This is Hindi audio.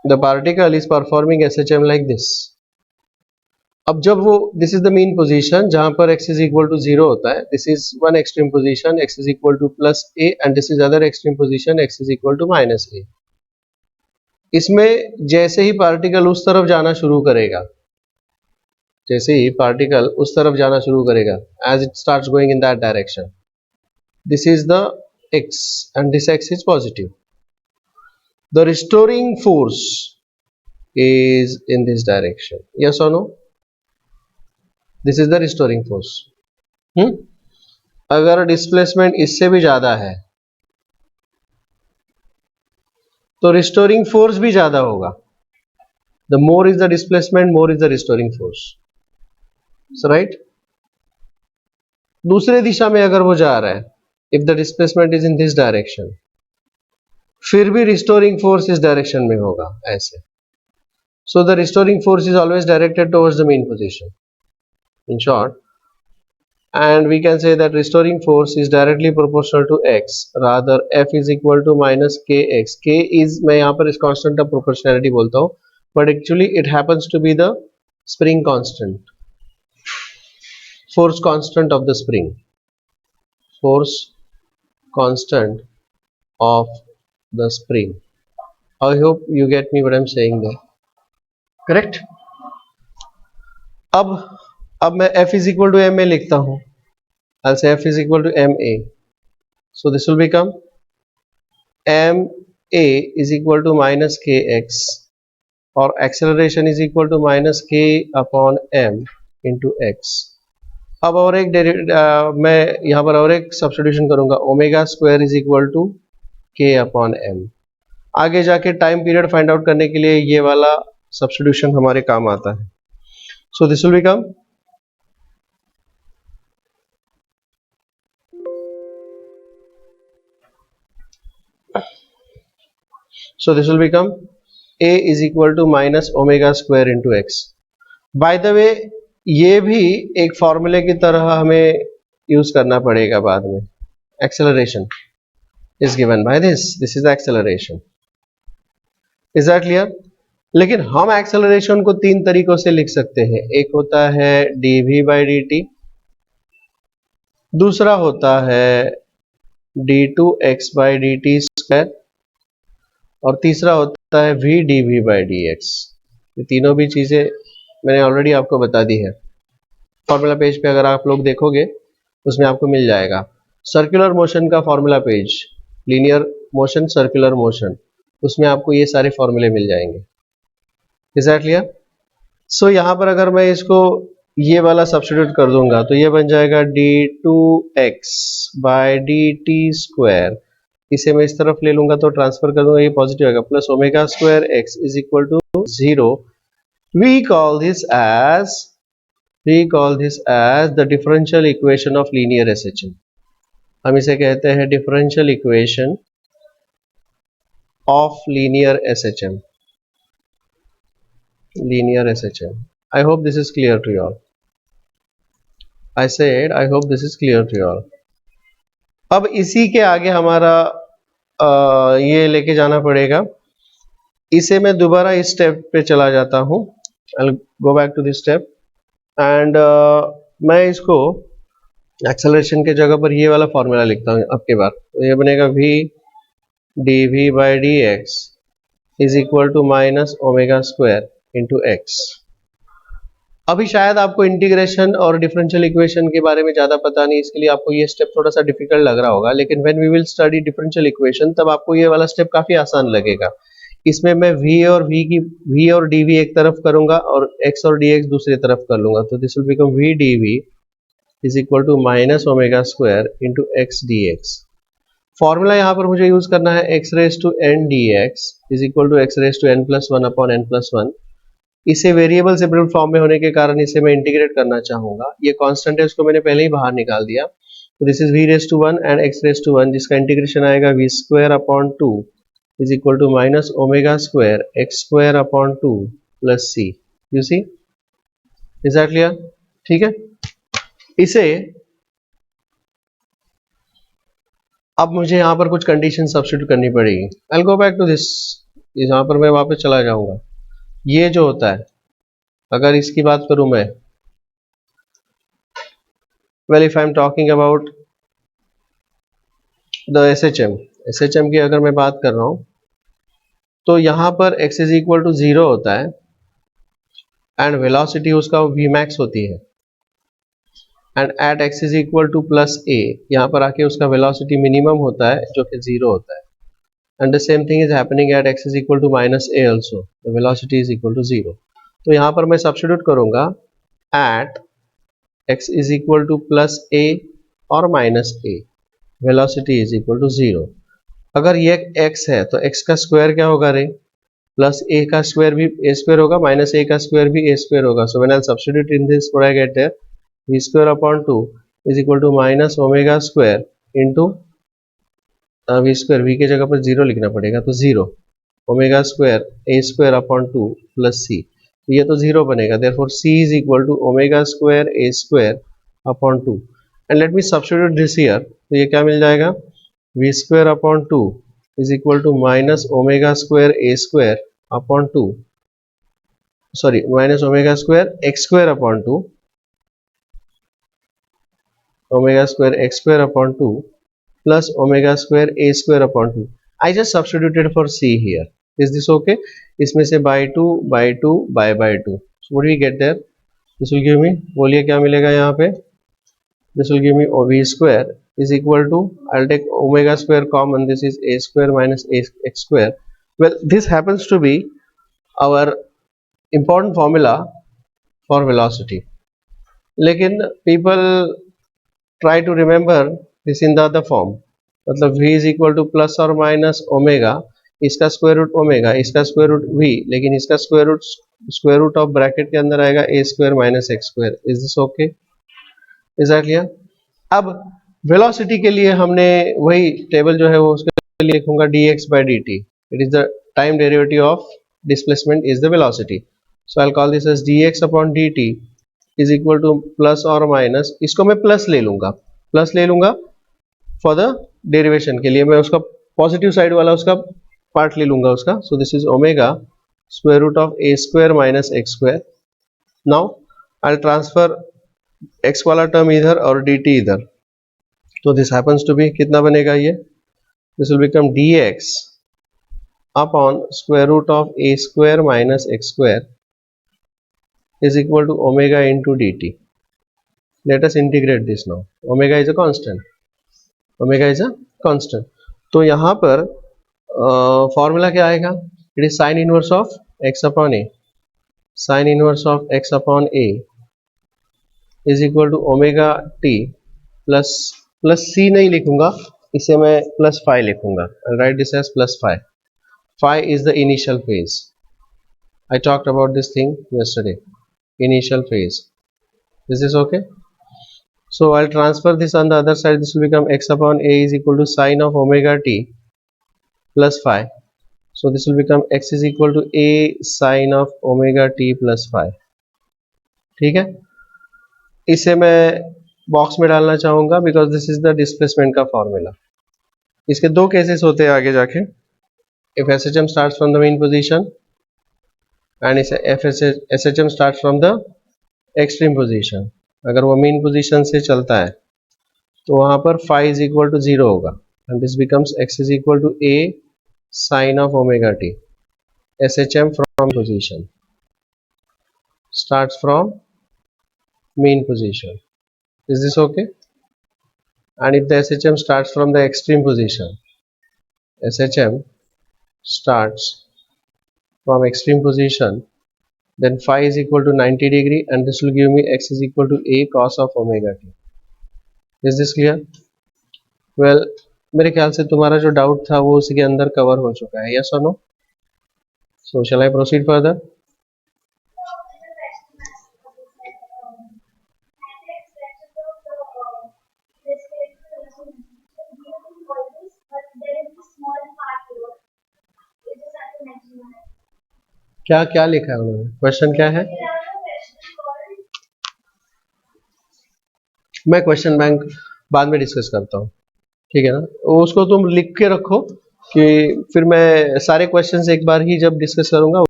The particle is performing SHM like this. अब जब वो this is the mean position जहां पर x इज इक्वल टू 0 होता है, this is one extreme position, x is equal to plus a and this is other extreme position, x is equal to minus a। इसमें जैसे ही पार्टिकल उस तरफ जाना शुरू करेगा, जैसे ही पार्टिकल उस तरफ जाना शुरू करेगा, as it starts going in that direction, this is the x and this x is positive. The restoring force is in this direction. Yes or no? This is the restoring force. अगर डिस्प्लेसमेंट इससे भी ज्यादा है तो रिस्टोरिंग फोर्स भी ज्यादा होगा। The more is the displacement, more is the restoring force. So right? दूसरे दिशा में अगर वो जा रहा है, if the displacement is in this direction, फिर भी रिस्टोरिंग फोर्स इस डायरेक्शन में होगा ऐसे। So the restoring force is always directed towards the mean position, in short, and we can say that restoring force is directly proportional to x, rather f is equal to minus kx. K is, मैं यहाँ पर इस constant of proportionality बोलता हूँ, but actually it happens to be the spring constant, force constant of the spring, force constant of the spring. I hope you get me what I'm saying there. Correct? अब मैं f is equal to ma लिखता हूँ. I'll say f is equal to ma. So this will become ma is equal to minus kx, और acceleration is equal to minus k upon m into x. अब और एक मैं यहाँ पर और एक सब्स्टिट्यूशन करूंगा, omega square is equal to k upon m. आगे जाके टाइम पीरियड फाइंड आउट करने के लिए ये वाला सब्स्टिट्यूशन हमारे काम आता है. So this will become a is equal to minus omega square into x. By the way ये भी एक फॉर्मूले की तरह हमें यूज करना पड़ेगा बाद में. Acceleration is given by this is acceleration. Is that clear? लेकिन हम एक्सेलरेशन को तीन तरीकों से लिख सकते हैं. एक होता है dv बाई dt, दूसरा होता है d2x बाई dt स्क्वायर, और तीसरा होता है v dv बाई dx. ये तीनों भी चीजें मैंने ऑलरेडी आपको बता दी है. फॉर्मूला पेज पे अगर आप लोग देखोगे उसमें आपको मिल जाएगा. सर्कुलर मोशन का formula page, linear motion, circular motion, उसमें आपको ये सारे फॉर्मूले मिल जाएंगे. Is that clear? सो यहाँ पर अगर मैं इसको ये वाला सब्स्टिट्यूट कर दूंगा तो ये बन जाएगा d2x बाय dt स्क्वायर. इसे मैं इस तरफ ले लूंगा तो ट्रांसफर कर दूंगा, ये पॉजिटिव आएगा, plus omega square x is equal to 0. We call this as the differential equation of linear SHM. हम इसे कहते हैं differential equation of linear SHM. Linear SHM. I hope this is clear to you all. I said I hope this is clear to you all. अब इसी के आगे हमारा ये लेके जाना पड़ेगा. इसे मैं दोबारा इस स्टेप पे चला जाता हूँ. I'll go back to this step and मैं इसको एक्सेलरेशन के जगह पर ये वाला फॉर्मूला लिखता हूँ अब के बार. तो ये बनेगा v dv by dx is equal to minus omega square into x. अभी शायद आपको इंटीग्रेशन और डिफरेंशियल इक्वेशन के बारे में ज़्यादा पता नहीं, इसके लिए आपको ये स्टेप थोड़ा सा डिफिकल्ट लग रहा होगा, लेकिन when we will study differential equation तब आपको ये वाला स्टेप काफ़ी आसान लगेगा. इसमें मैं v और dv एक तरफ करूंगा और x और dx दूसरी तरफ कर लूंगा. तो this will become v dv is equal to minus omega square into x dx. Formula यहाँ पर मुझे यूज करना है x raise to n dx is equal to x raise to n plus one upon n plus one. इसे वेरिएबल सेपरेबल फॉर्म में होने के कारण इसे मैं इंटीग्रेट करना चाहूंगा. ये कांस्टेंट है, उसको मैंने पहले ही बाहर निकाल दिया. तो this is v raise to one and x raise to one, जिसका इंटीग्रेशन आएगा v square upon 2 is equal to minus omega square x square upon 2 plus c. You see? Is that clear? ठीक है. इसे अब मुझे यहाँ पर कुछ कंडीशन सब्स्टिट्यूट करनी पड़ेगी. I'll go back to this. यहाँ पर मैं वापस चला जाऊंगा। ये जो होता है, अगर इसकी बात करूं मैं, well if I am talking about the SHM की अगर मैं बात कर रहा हूं, तो यहाँ पर x इज इक्वल टू 0 होता है एंड वेलोसिटी उसका v मैक्स होती है, and at x is equal to plus a, यहाँ पर आके उसका वेलोसिटी मिनिमम होता है जो कि 0 होता है, and the same thing is happening at x is equal to minus a also, the velocity is equal to 0। तो यहाँ पर मैं सब्स्टिट्यूट करूंगा at x is equal to plus a और minus a, velocity is equal to 0। अगर ये x है तो x का स्क्वायर क्या होगा रे, प्लस a का स्क्वायर भी a स्क्वायर होगा, माइनस a का स्क्वायर भी a स्क्वायर होगा। So when I substitute in this, what I get there, v square upon 2 is equal to minus omega square into v square, v की जगह पर 0 लिखना पड़ेगा, तो 0 omega square a square upon 2 plus c, तो ये तो 0 बनेगा, therefore c is equal to omega square a square upon 2, and let me substitute this here, तो ये क्या मिल जाएगा, v square upon 2 is equal to minus omega square a square upon 2, sorry minus omega square x square upon 2, omega square x square upon 2 plus omega square a square upon 2. I just substituted for c here. Is this okay? इसमें से by 2 by 2. So what do we get there? This will give me, बोलिए क्या मिलेगा यहाँ पे? This will give me v square is equal to, I'll take omega square common, this is a square minus x square. Well, this happens to be our important formula for velocity. लेकिन people try to remember this in the other form, मतलब v is equal to plus और माइनस ओमेगा, इसका स्क्वायर रूट ओमेगा, इसका स्क्वायर रूट v, लेकिन इसका स्क्वायर रूट ऑफ ब्रैकेट के अंदर आएगा a square minus x square. Is this okay? Is that clear? अब वेलोसिटी के लिए हमने वही टेबल जो है वो उसके लिए लिखूंगा dx by dt, it is the time derivative of displacement is the velocity, so I will call this as dx upon dt is equal to plus और माइनस, इसको मैं प्लस ले लूंगा फॉर द डेरिवेशन के लिए, मैं उसका पॉजिटिव साइड वाला उसका पार्ट ले लूंगा उसका, so this is omega square root of a square minus x square. Now I will transfer x वाला टर्म इधर और dt इधर, तो दिस हैपेंस टू बी कितना बनेगा ये, this will become dx upon square root of a square minus x square is equal to omega into dt. Let us integrate this now. Omega is a constant. Omega is a constant. तो यहाँ पर फॉर्मूला क्या आएगा, it is sine inverse of x upon a, sine inverse of x upon a is equal to omega t plus c नहीं लिखूंगा, इसे मैं प्लस फाइव लिखूंगा, write this as plus five. Five is the initial phase, I talked about this thing yesterday, initial phase. Is this okay? So I'll transfer this on the other side, this will become x upon a is equal to sine of omega t plus phi, so this will become x is equal to a sine of omega t plus phi। ठीक है, इसे मैं बॉक्स में डालना चाहूंगा because this is the displacement का फॉर्मूला। इसके दो केसेस होते हैं आगे जाके, if SHM starts from the mean position and if SHM starts from the extreme position, अगर वो मीन पोजीशन से चलता है तो वहां पर phi is equal to 0 होगा, and this becomes x is equal to a sine of omega t। SHM from position starts from mean position, is this okay? And if the SHM starts from the extreme position, SHM starts from extreme position, then phi is equal to 90 degree and this will give me x is equal to a cos of omega t। Is this clear? Well, मेरे ख्याल से तुम्हारा जो डाउट था वो उसी के अंदर कवर हो चुका है, yes or no? So shall I proceed further? क्या क्या लिखा है उन्होंने, क्वेश्चन क्या है? मैं क्वेश्चन बैंक बाद में डिस्कस करता हूँ, ठीक है ना, उसको तुम लिख के रखो कि फिर मैं सारे क्वेश्चंस एक बार ही जब डिस्कस करूंगा